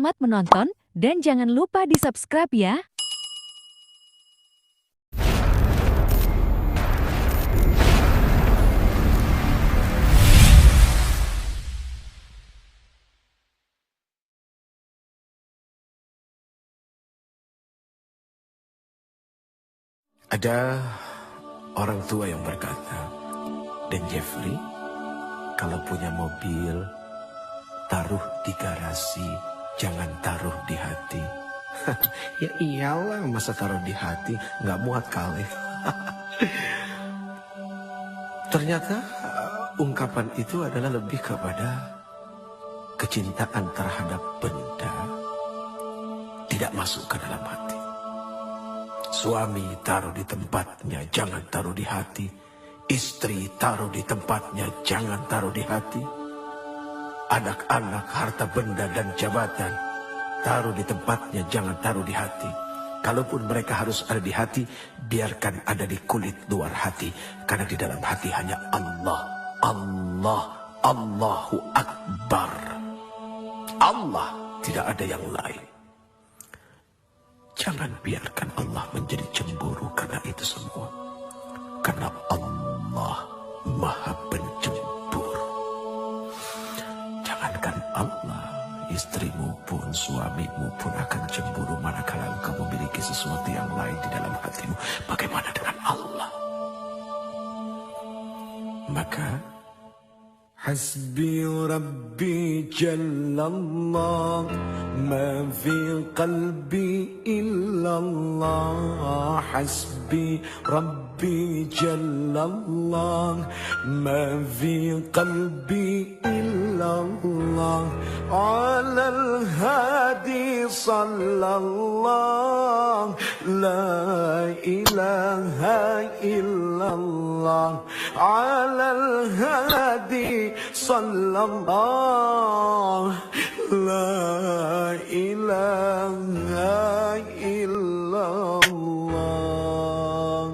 Selamat menonton, dan jangan lupa di-subscribe ya. Ada orang tua yang berkata, "Dan Jeffrey, kalau punya mobil, taruh di garasi, jangan taruh di hati." Ya iyalah, masa taruh di hati, nggak muat kali. Ternyata ungkapan itu adalah lebih kepada kecintaan terhadap benda tidak masuk ke dalam hati. Suami taruh di tempatnya, jangan taruh di hati. Istri taruh di tempatnya, jangan taruh di hati. Anak-anak, harta benda dan jabatan, taruh di tempatnya, jangan taruh di hati. Kalaupun mereka harus ada di hati, biarkan ada di kulit luar hati. Karena di dalam hati hanya Allah. Allah, Allahu Akbar. Allah, tidak ada yang lain. Jangan biarkan Allah menjadi cemburu karena itu semua. Karena Allah Maha Pencemburu. Jangankan Allah, istrimu pun, suamimu pun akan cemburu manakala engkau memiliki sesuatu yang lain di dalam hatimu. Bagaimana dengan Allah? Maka حسبي ربي جل الله ما في قلبي إلا الله حسبي ربي جل الله ما في قلبي إلا الله على الهادي صلى الله لا إله إلا الله على الهادي صلى الله لا إله إلا الله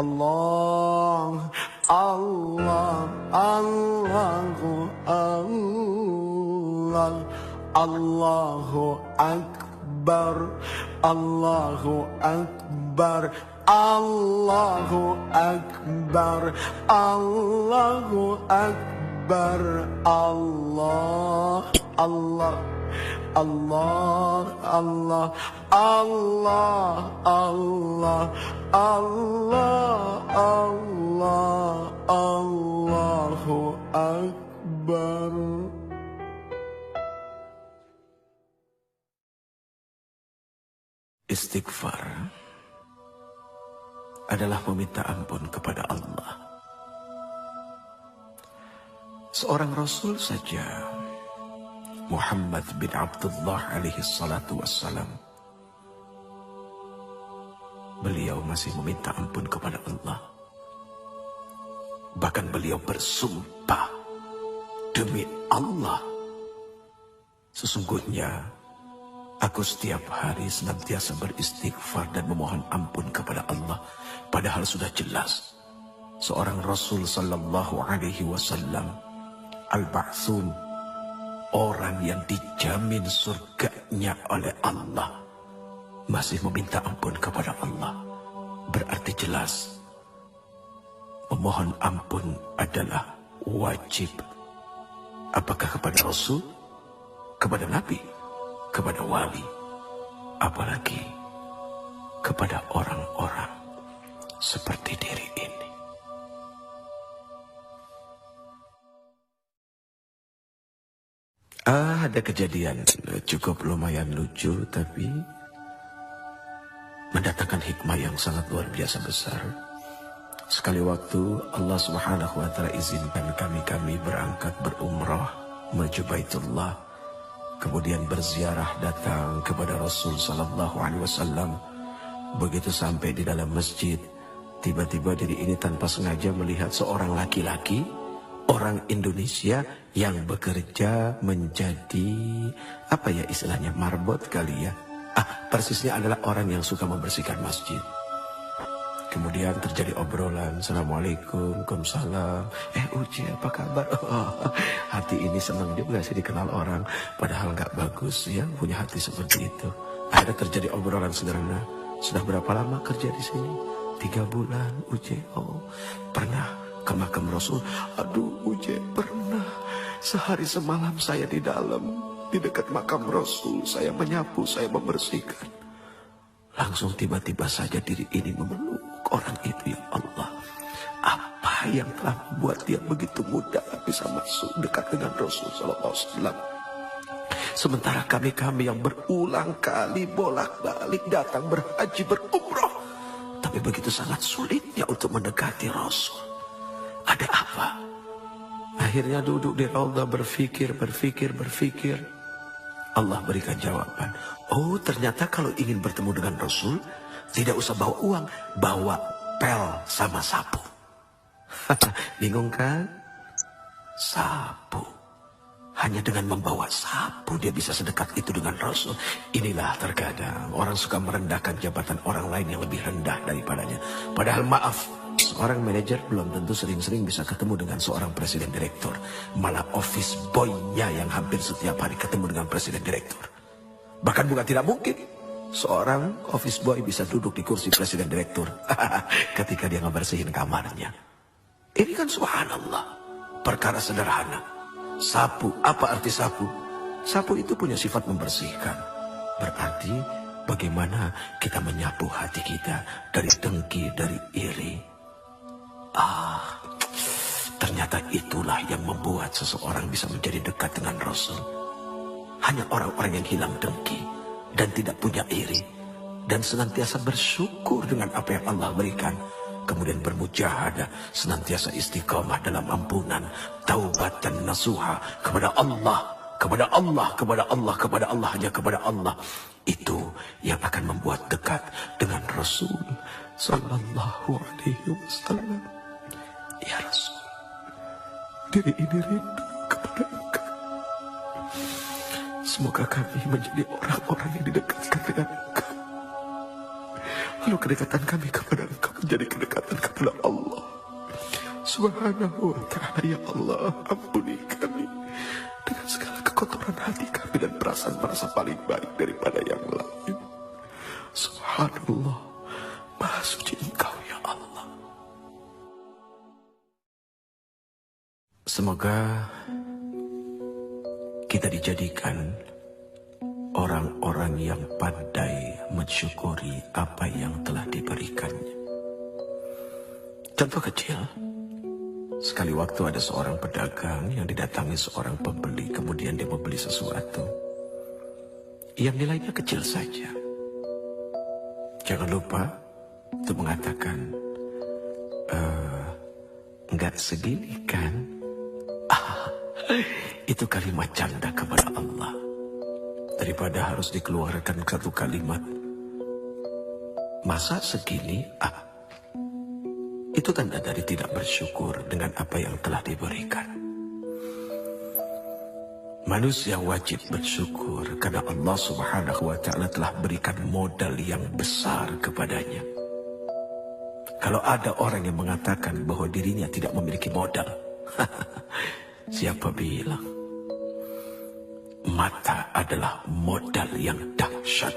الله الله الله الله الله أكبر الله أكبر الله أكبر الله أكبر الله الله الله الله الله الله الله الله الله أكبر. Istighfar adalah meminta ampun kepada Allah. Seorang Rasul saja, Muhammad bin Abdullah alaihi salatu wassalam, beliau masih meminta ampun kepada Allah. Bahkan beliau bersumpah, demi Allah, sesungguhnya aku setiap hari senantiasa beristighfar dan memohon ampun kepada Allah. Padahal sudah jelas seorang Rasul sallallahu alaihi wasallam, al-ba'thun, orang yang dijamin surganya oleh Allah, masih meminta ampun kepada Allah. Berarti jelas memohon ampun adalah wajib. Apakah kepada Rasul, kepada Nabi, kepada wali, apalagi kepada orang-orang seperti diri ini. Ada kejadian cukup lumayan lucu, tapi mendatangkan hikmah yang sangat luar biasa besar. Sekali waktu Allah Subhanahu wa Ta'ala izinkan kami berangkat berumrah menuju Baitullah, kemudian berziarah datang kepada Rasul sallallahu alaihi wasallam. Begitu sampai di dalam masjid, tiba-tiba diri ini tanpa sengaja melihat seorang laki-laki, orang Indonesia yang bekerja menjadi, apa ya istilahnya, marbot kali ya. Persisnya adalah orang yang suka membersihkan masjid. Kemudian terjadi obrolan, Assalamualaikum, Waalaikumsalam. Uci apa kabar? Oh, hati ini senang juga sih dikenal orang. Padahal nggak bagus ya punya hati seperti itu. Akhirnya terjadi obrolan sederhana. Sudah berapa lama kerja di sini? 3 bulan, Uci. Oh, pernah ke makam Rasul? Aduh, Uci, pernah. Sehari semalam saya di dalam, di dekat makam Rasul. Saya menyapu, saya membersihkan. Langsung tiba-tiba saja diri ini memeluk orang itu, ya Allah. Apa yang telah membuat dia begitu mudah bisa masuk dekat dengan Rasul Sallallahu Alaihi Wasallam? Sementara kami yang berulang kali bolak-balik datang berhaji berumrah, tapi begitu sangat sulitnya untuk mendekati Rasul. Ada apa? Akhirnya duduk di raudhah berpikir. Allah berikan jawaban. Oh, ternyata kalau ingin bertemu dengan Rasul, tidak usah bawa uang, bawa pel sama sapu. Bingung kan? Sapu. Hanya dengan membawa sapu dia bisa sedekat itu dengan Rasul. Inilah terkadang orang suka merendahkan jabatan orang lain yang lebih rendah daripadanya. Padahal maaf, seorang manajer belum tentu sering-sering bisa ketemu dengan seorang presiden direktur. Malah office boy-nya yang hampir setiap hari ketemu dengan presiden direktur. Bahkan bukan tidak mungkin seorang office boy bisa duduk di kursi presiden direktur ketika dia ngebersihin kamarnya. Ini kan subhanallah, perkara sederhana. Sapu, apa arti sapu? Sapu itu punya sifat membersihkan. Berarti bagaimana kita menyapu hati kita dari dengki, dari iri. Ternyata itulah yang membuat seseorang bisa menjadi dekat dengan Rasul. Hanya orang-orang yang hilang dengki dan tidak punya iri dan senantiasa bersyukur dengan apa yang Allah berikan. Kemudian bermujahadah, senantiasa istiqamah dalam ampunan, taubat dan nasuha kepada Allah, hanya kepada Allah. Itu yang akan membuat dekat dengan Rasul Sallallahu Alaihi Wasallam. Ya Rasul, diri ini rindu kepada Engkau. Semoga kami menjadi orang-orang yang didekatkan dengan Engkau. Lalu kedekatan kami kepada Engkau menjadi kedekatan kepada Allah Subhanahu wa ta'ala. Ya Allah, ampuni kami dengan segala kekotoran hati kami dan perasaan merasa paling baik daripada yang lain. Subhanallah, Maha Suci Engkau ya Allah. Semoga kita dijadikan orang-orang yang pandai mensyukuri apa yang telah diberikannya. Contoh kecil, sekali waktu ada seorang pedagang yang didatangi seorang pembeli, kemudian dia membeli sesuatu yang nilainya kecil saja. Jangan lupa untuk mengatakan, enggak segini kan? Itu kalimat canda kepada Allah. Daripada harus dikeluarkan satu kalimat, masa segini? Itu tanda dari tidak bersyukur dengan apa yang telah diberikan. Manusia wajib bersyukur karena Allah Subhanahu wa ta'ala telah berikan modal yang besar kepadanya. Kalau ada orang yang mengatakan bahwa dirinya tidak memiliki modal, siapa bilang? Mata adalah modal yang dahsyat.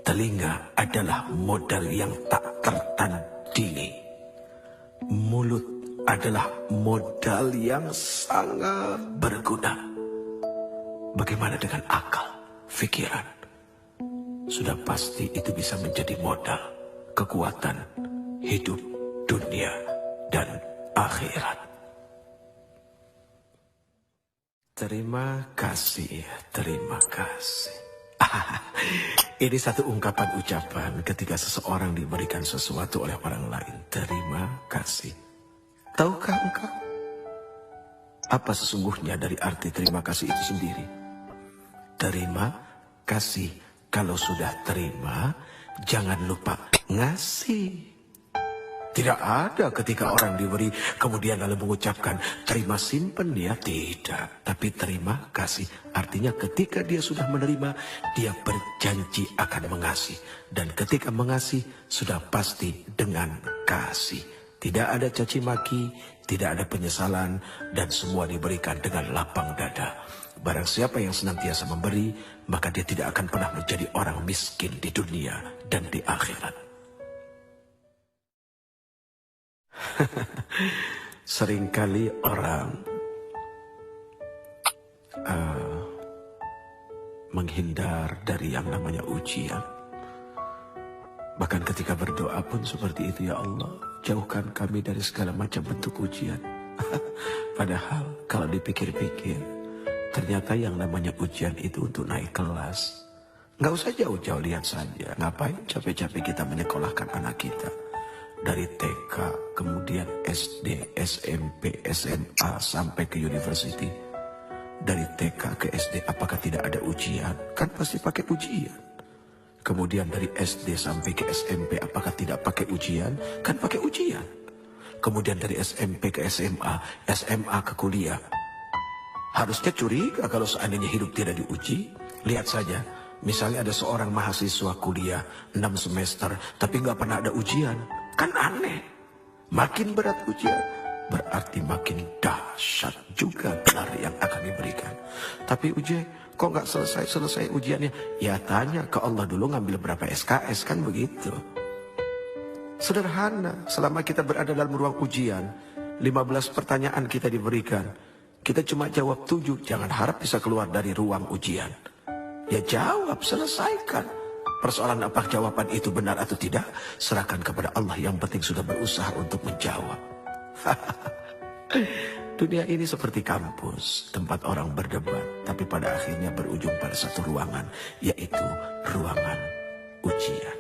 Telinga adalah modal yang tak tertandingi. Mulut adalah modal yang sangat berguna. Bagaimana dengan akal, pikiran? Sudah pasti itu bisa menjadi modal kekuatan hidup dunia dan akhirat. Terima kasih, terima kasih. Ini satu ungkapan ucapan ketika seseorang diberikan sesuatu oleh orang lain. Terima kasih. Tahukah engkau apa sesungguhnya dari arti terima kasih itu sendiri? Terima kasih. Kalau sudah terima, jangan lupa ngasih. Tidak ada ketika orang diberi kemudian lalu mengucapkan terima simpen ya, tidak. Tapi terima kasih. Artinya ketika dia sudah menerima, dia berjanji akan mengasihi. Dan ketika mengasihi sudah pasti dengan kasih. Tidak ada caci maki, tidak ada penyesalan, dan semua diberikan dengan lapang dada. Barang siapa yang senantiasa memberi, maka dia tidak akan pernah menjadi orang miskin di dunia dan di akhirat. Seringkali orang menghindar dari yang namanya ujian. Bahkan ketika berdoa pun seperti itu, ya Allah, jauhkan kami dari segala macam bentuk ujian. Padahal kalau dipikir-pikir, ternyata yang namanya ujian itu untuk naik kelas. Nggak usah jauh-jauh, lihat saja. Ngapain capek-capek kita menyekolahkan anak kita. Dari TK, kemudian SD, SMP, SMA, sampai ke university. Dari TK ke SD, apakah tidak ada ujian? Kan pasti pakai ujian. Kemudian dari SD sampai ke SMP, apakah tidak pakai ujian? Kan pakai ujian. Kemudian dari SMP ke SMA, SMA ke kuliah. Harusnya curiga kalau seandainya hidup tidak diuji. Lihat saja, misalnya ada seorang mahasiswa kuliah 6 semester, tapi nggak pernah ada ujian. Kan aneh. Makin berat ujian, berarti makin dahsyat juga gelar yang akan diberikan. Tapi ujian, kok nggak selesai ujiannya? Ya tanya ke Allah dulu, ngambil berapa SKS, kan begitu. Sederhana, selama kita berada dalam ruang ujian, 15 pertanyaan kita diberikan. Kita cuma jawab 7, jangan harap bisa keluar dari ruang ujian. Ya jawab, selesaikan. Persoalan apakah jawaban itu benar atau tidak, serahkan kepada Allah, yang penting sudah berusaha untuk menjawab. Dunia ini seperti kampus, tempat orang berdebat, tapi pada akhirnya berujung pada satu ruangan, yaitu ruangan ujian.